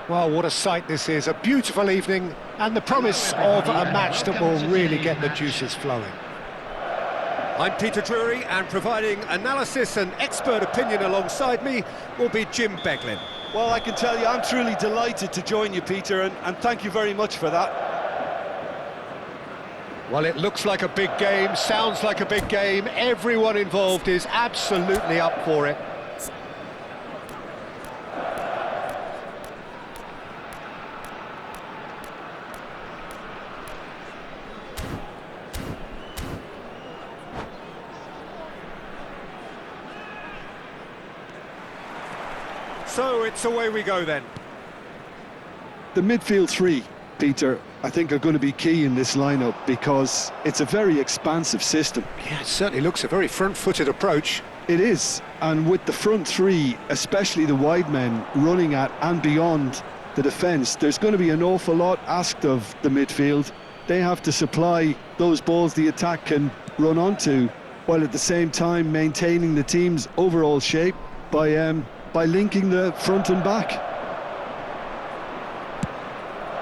Well, what a sight this is, a beautiful evening and the promise of a match that will really get the juices flowing. I'm Peter Drury, and providing analysis and expert opinion alongside me will be Jim Beglin. Well, I can tell you I'm truly delighted to join you, Peter, and thank you very much for that. Well, it looks like a big game, sounds like a big game, everyone involved is absolutely up for it. So it's away we go then. The midfield three, Peter, I think are going to be key in this lineup because it's a very expansive system. Yeah, it certainly looks a very front-footed approach. It is, and with the front three, especially the wide men, running at and beyond the defence, there's going to be an awful lot asked of the midfield. They have to supply those balls the attack can run onto, while at the same time maintaining the team's overall shape by linking the front and back.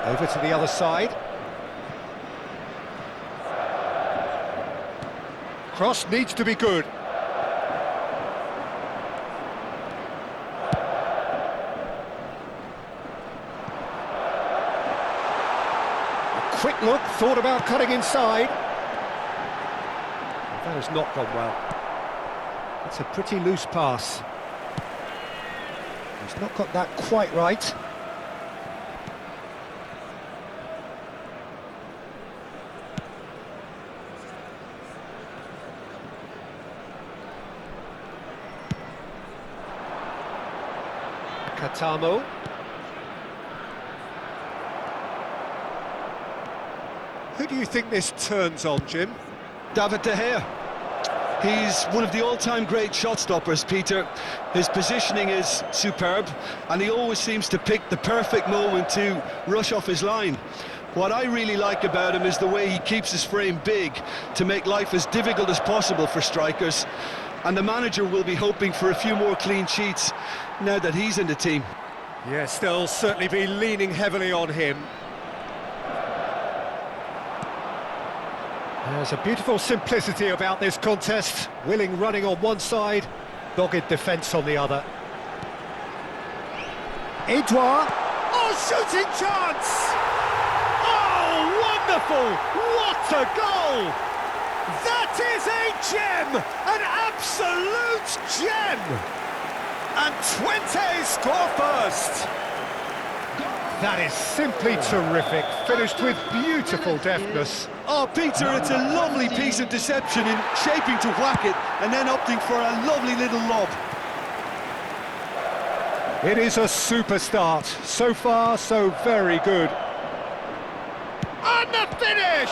Over to the other side. Cross needs to be good. A quick look, thought about cutting inside. That has not gone well. It's a pretty loose pass. He's not got that quite right. Katamo. Who do you think this turns on, Jim? David De Gea. He's one of the all-time great shot stoppers, Peter. His positioning is superb, and he always seems to pick the perfect moment to rush off his line. What I really like about him is the way he keeps his frame big to make life as difficult as possible for strikers. And the manager will be hoping for a few more clean sheets now that he's in the team. Yes, they'll certainly be leaning heavily on him. There's a beautiful simplicity about this contest. Willing running on one side, dogged defence on the other. Edouard. Oh, shooting chance! Oh, wonderful! What a goal! That is a gem! An absolute gem! And Twente score first! That is simply terrific, finished with beautiful deftness. Oh, Peter, it's a lovely piece of deception in shaping to whack it and then opting for a lovely little lob. It is a super start. So far, so very good. And the finish!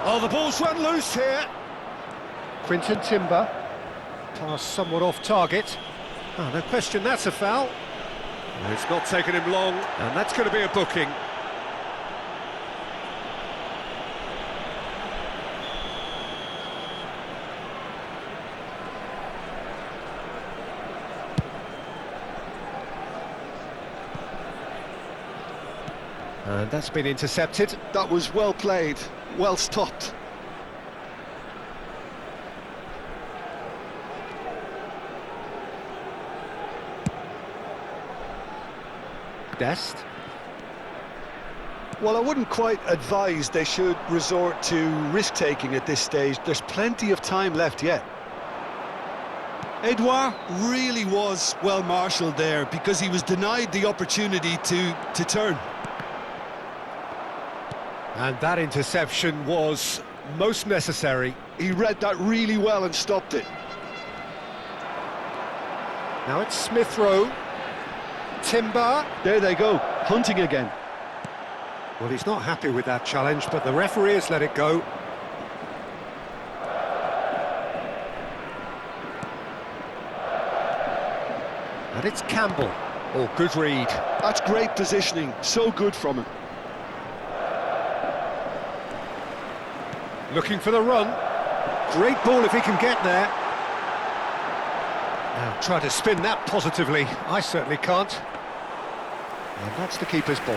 Oh, the ball's run loose here. Quinton Timber. Pass somewhat off target. Oh, no question, that's a foul. It's not taken him long, and that's going to be a booking. And that's been intercepted. That was well played, well stopped. Dest. Well, I wouldn't quite advise they should resort to risk-taking at this stage. There's plenty of time left yet. Edouard really was well marshalled there because he was denied the opportunity to turn. And that interception was most necessary. He read that really well and stopped it. Now it's Smith Rowe. Timber. There they go, hunting again. Well, he's not happy with that challenge, but the referee has let it go. And it's Campbell. Oh, good read. That's great positioning, so good from him. Looking for the run. Great ball if he can get there. Now try to spin that positively. I certainly can't. And that's the keeper's ball.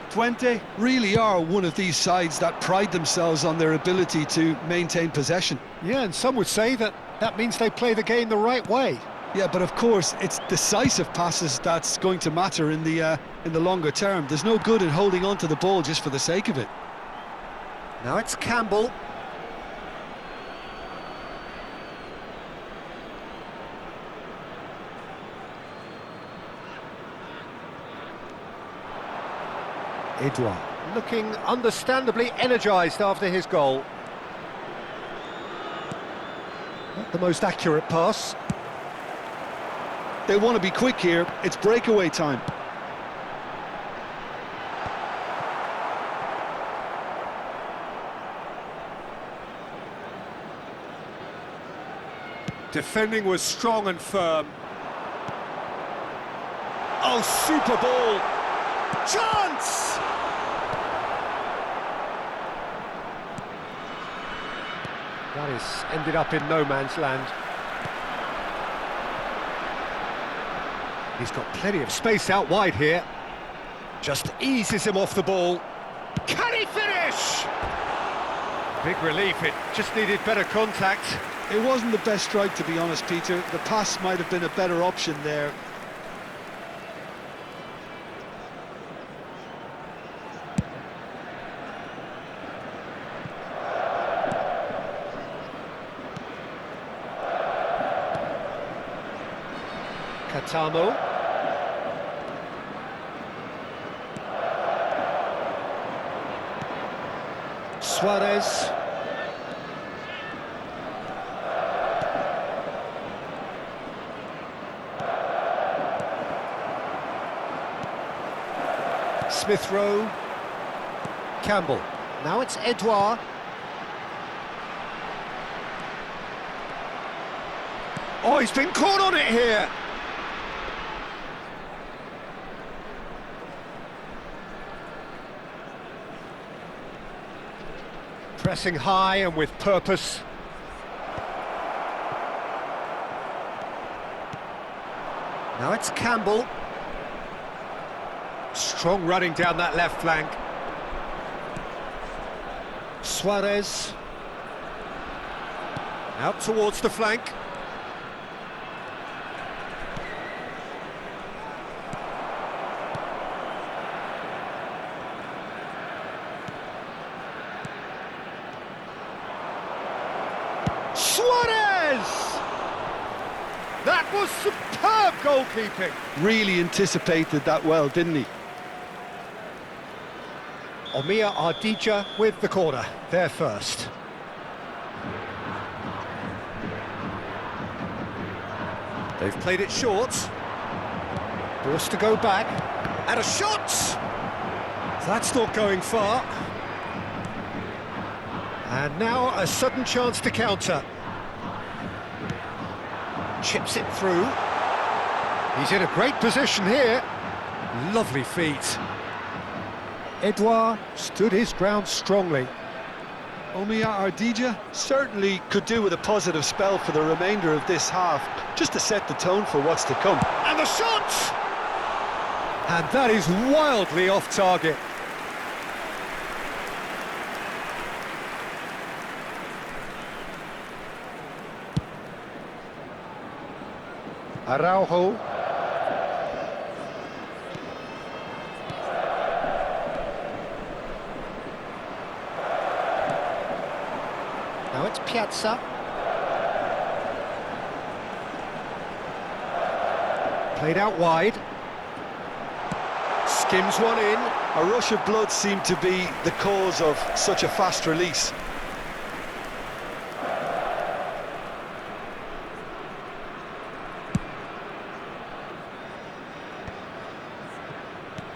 Twente really are one of these sides that pride themselves on their ability to maintain possession. Yeah, and some would say that that means they play the game the right way. Yeah, but of course, it's decisive passes that's going to matter in the longer term. There's no good in holding on to the ball just for the sake of it. Now it's Campbell. Edouard, looking understandably energised after his goal. Not the most accurate pass. They want to be quick here. It's breakaway time. Defending was strong and firm. Oh, super ball! Chance! That is ended up in no man's land. He's got plenty of space out wide here. Just eases him off the ball. Can he finish? Big relief, it just needed better contact. It wasn't the best strike, to be honest, Peter. The pass might have been a better option there. Katamo. Suarez. Smith Rowe. Campbell. Now it's Edouard. Oh, he's been caught on it here. Pressing high and with purpose. Now it's Campbell. Strong running down that left flank. Suarez. Out towards the flank. Suarez! That was superb goalkeeping. Really anticipated that well, didn't he? Omia Ardija with the corner, there first. They've played it short. Forced to go back. And a shot! That's not going far. And now a sudden chance to counter. Chips it through. He's in a great position here. Lovely feet. Edouard stood his ground strongly. Omia Ardija certainly could do with a positive spell for the remainder of this half, just to set the tone for what's to come. And the shot! And that is wildly off target. Araujo. Now it's Piazza. Played out wide. Skims one in. A rush of blood seemed to be the cause of such a fast release.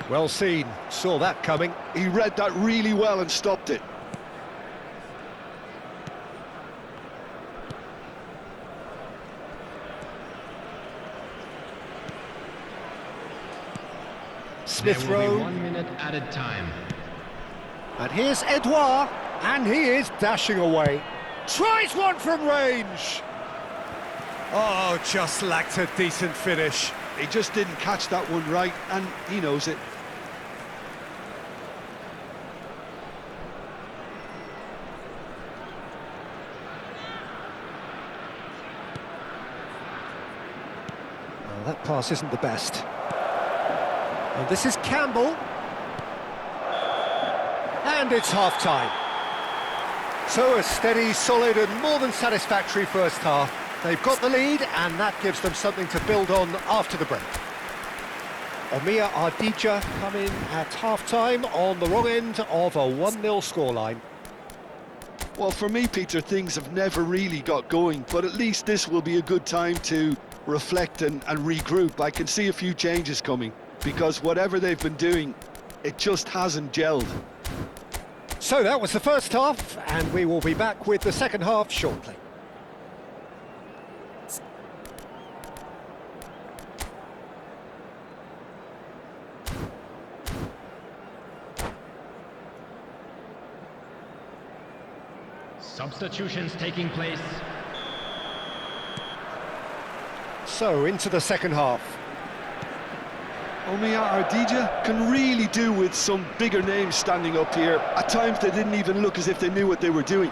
Well seen, saw that coming. He read that really well and stopped it. Smith There will Rowe. be 1 minute added time. And here's Edouard. And he is dashing away. Tries one from range. Oh, just lacked a decent finish. He just didn't catch that one right, and he knows it. Well, that pass isn't the best. And this is Campbell. And it's half-time. So a steady, solid and more than satisfactory first half. They've got the lead and that gives them something to build on after the break. Omiya Ardija come in at half-time on the wrong end of a 1-0 scoreline. Well, for me, Peter, things have never really got going, but at least this will be a good time to reflect and regroup. I can see a few changes coming, because whatever they've been doing, it just hasn't gelled. So that was the first half, and we will be back with the second half shortly. Substitutions taking place. So into the second half. Omiya Ardija can really do with some bigger names standing up here. At times they didn't even look as if they knew what they were doing.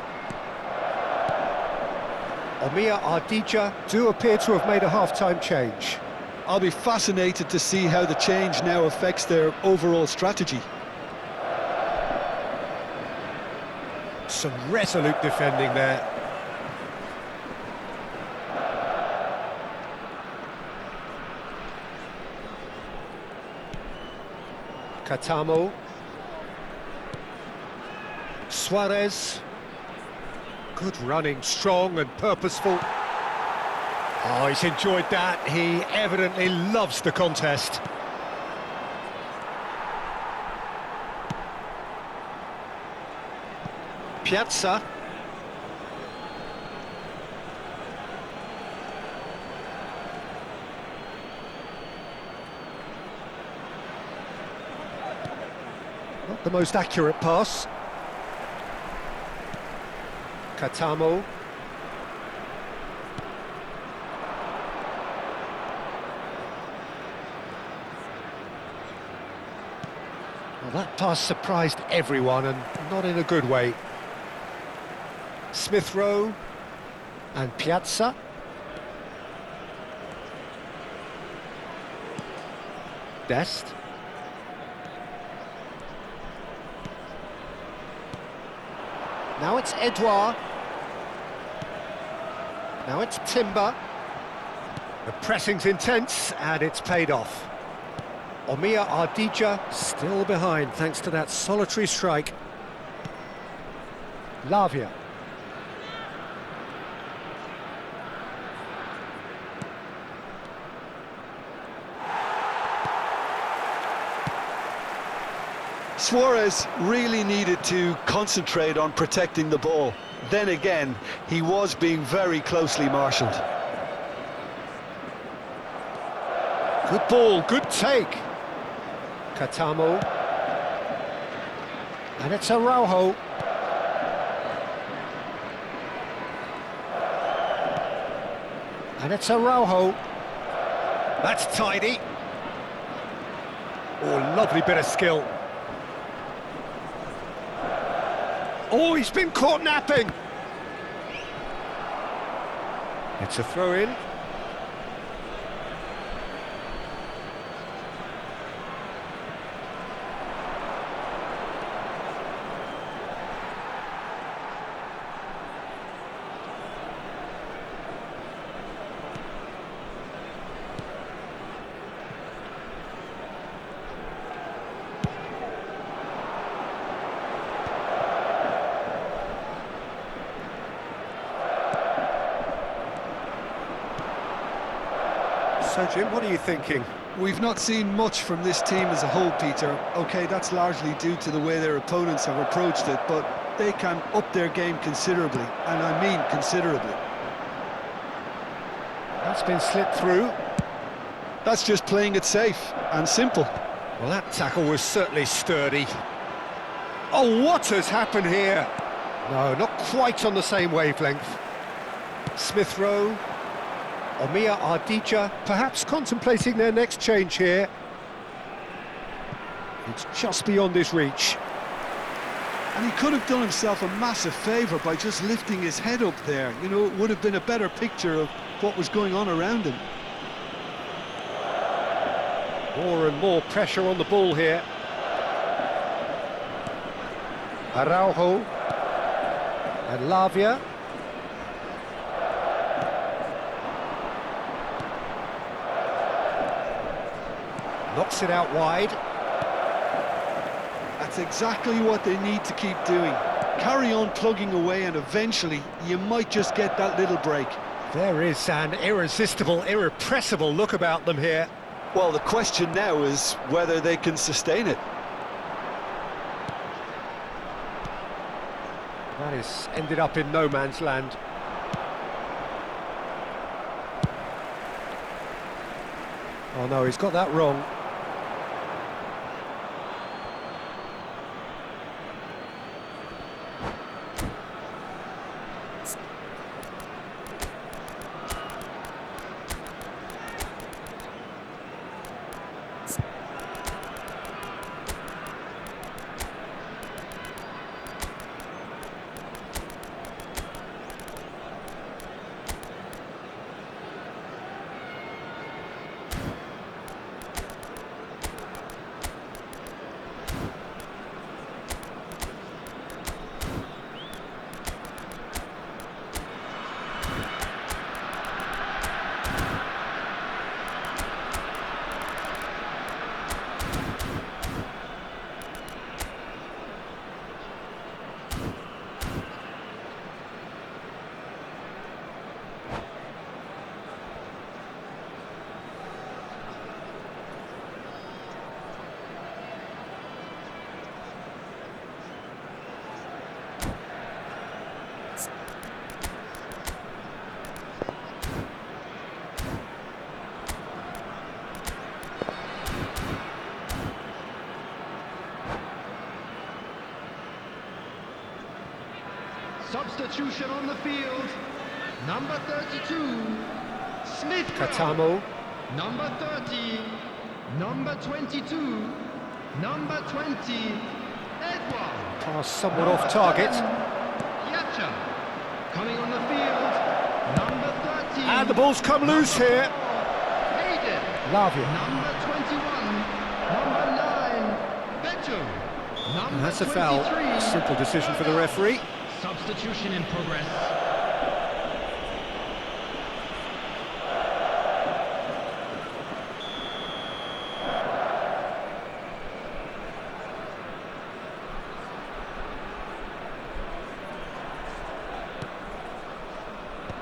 Omiya Ardija do appear to have made a half-time change. I'll be fascinated to see how the change now affects their overall strategy. Some resolute defending there. Katamo. Suarez. Good running, strong and purposeful. Oh, he's enjoyed that. He evidently loves the contest. Piazza. Not the most accurate pass. Katamo. Well, that pass surprised everyone and not in a good way. Smith Rowe and Piazza. Dest. Now it's Edouard. Now it's Timber. The pressing's intense and it's paid off. Omiya Ardija still behind thanks to that solitary strike. Lavia. Suarez really needed to concentrate on protecting the ball. Then again, he was being very closely marshalled. Good ball, good take. Katamo. And it's Araujo. And it's Araujo. That's tidy. Oh, lovely bit of skill. Oh, he's been caught napping. It's a throw-in. So, Jim, what are you thinking? We've not seen much from this team as a whole, Peter. OK, that's largely due to the way their opponents have approached it, but they can up their game considerably, and I mean considerably. That's been slipped through. That's just playing it safe and simple. Well, that tackle was certainly sturdy. Oh, what has happened here? No, not quite on the same wavelength. Smith Rowe, Omia Ardija, perhaps contemplating their next change here. It's just beyond his reach. And he could have done himself a massive favour by just lifting his head up there. You know, it would have been a better picture of what was going on around him. More and more pressure on the ball here. Araujo and Lavia. Knocks it out wide. That's exactly what they need to keep doing. Carry on plugging away and eventually you might just get that little break. There is an irresistible, irrepressible look about them here. Well, the question now is whether they can sustain it. That is ended up in no man's land. Oh no, he's got that wrong. Substitution on the field. Number 32, Smith. Katamo. Number 30, number 22, number 20, Edward. Pass somewhat off target. Yacha. Coming on the field, number 13. And the ball's come loose here. Hayden. Lavia. Number 21, number 9, Beto. Number And that's a foul. 23. Simple decision for the referee. Substitution in progress.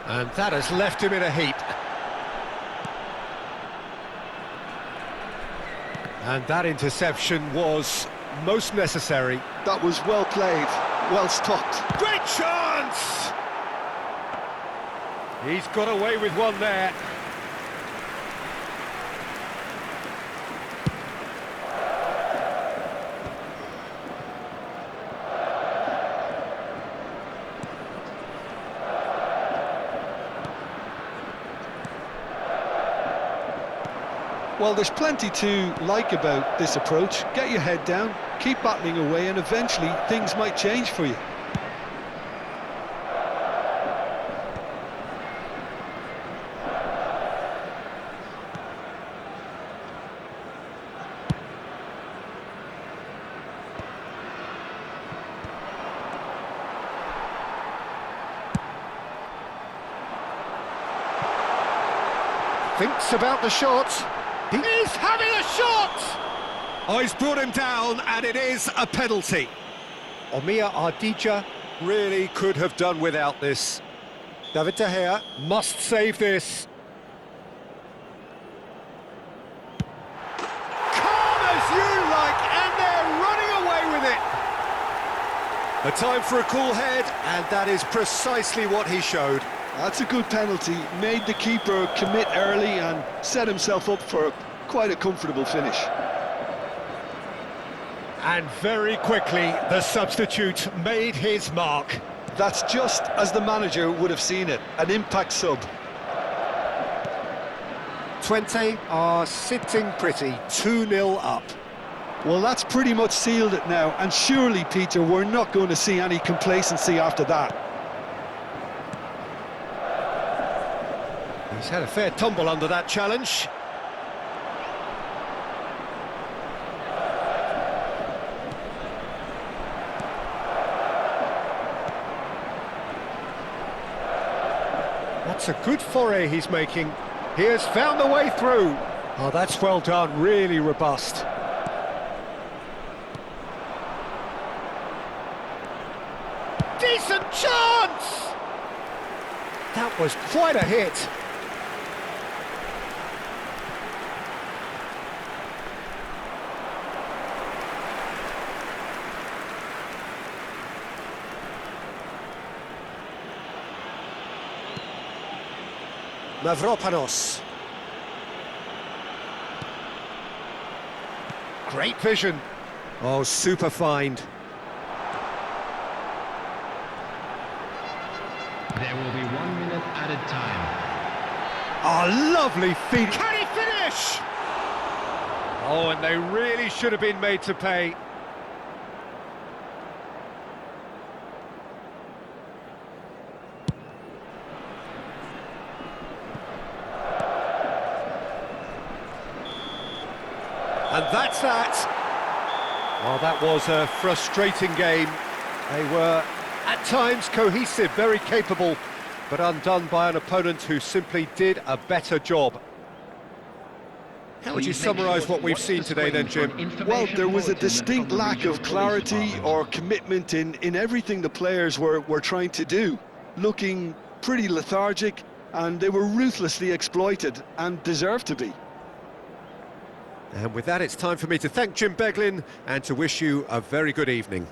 And that has left him in a heap. And that interception was most necessary. That was well played, well stopped. Great chance! He's got away with one there. Well, there's plenty to like about this approach. Get your head down, keep battling away, and eventually things might change for you. Thinks about the shot. He's having a shot! Oh, he's brought him down, and it is a penalty. Omia Ardija really could have done without this. David De Gea must save this. Calm as you like, and they're running away with it. A time for a cool head, and that is precisely what he showed. That's a good penalty, made the keeper commit early and set himself up for quite a comfortable finish. And very quickly, the substitute made his mark. That's just as the manager would have seen it, an impact sub. 20 are sitting pretty, 2-0 up. Well, that's pretty much sealed it now, and surely, Peter, we're not going to see any complacency after that. He's had a fair tumble under that challenge. That's a good foray he's making. He has found the way through. Oh, that's well done, really robust. Decent chance! That was quite a hit. Mavropanos. Great vision. Oh, super find. There will be 1 minute added time. Oh, lovely feed. Can he finish? Oh, and they really should have been made to pay. And that's that. Well, that was a frustrating game. They were, at times, cohesive, very capable, but undone by an opponent who simply did a better job. How would you summarise what we've seen today then, Jim? Well, there was a distinct lack of clarity or commitment in everything the players were trying to do. Looking pretty lethargic, and they were ruthlessly exploited, and deserved to be. And with that, it's time for me to thank Jim Beglin and to wish you a very good evening.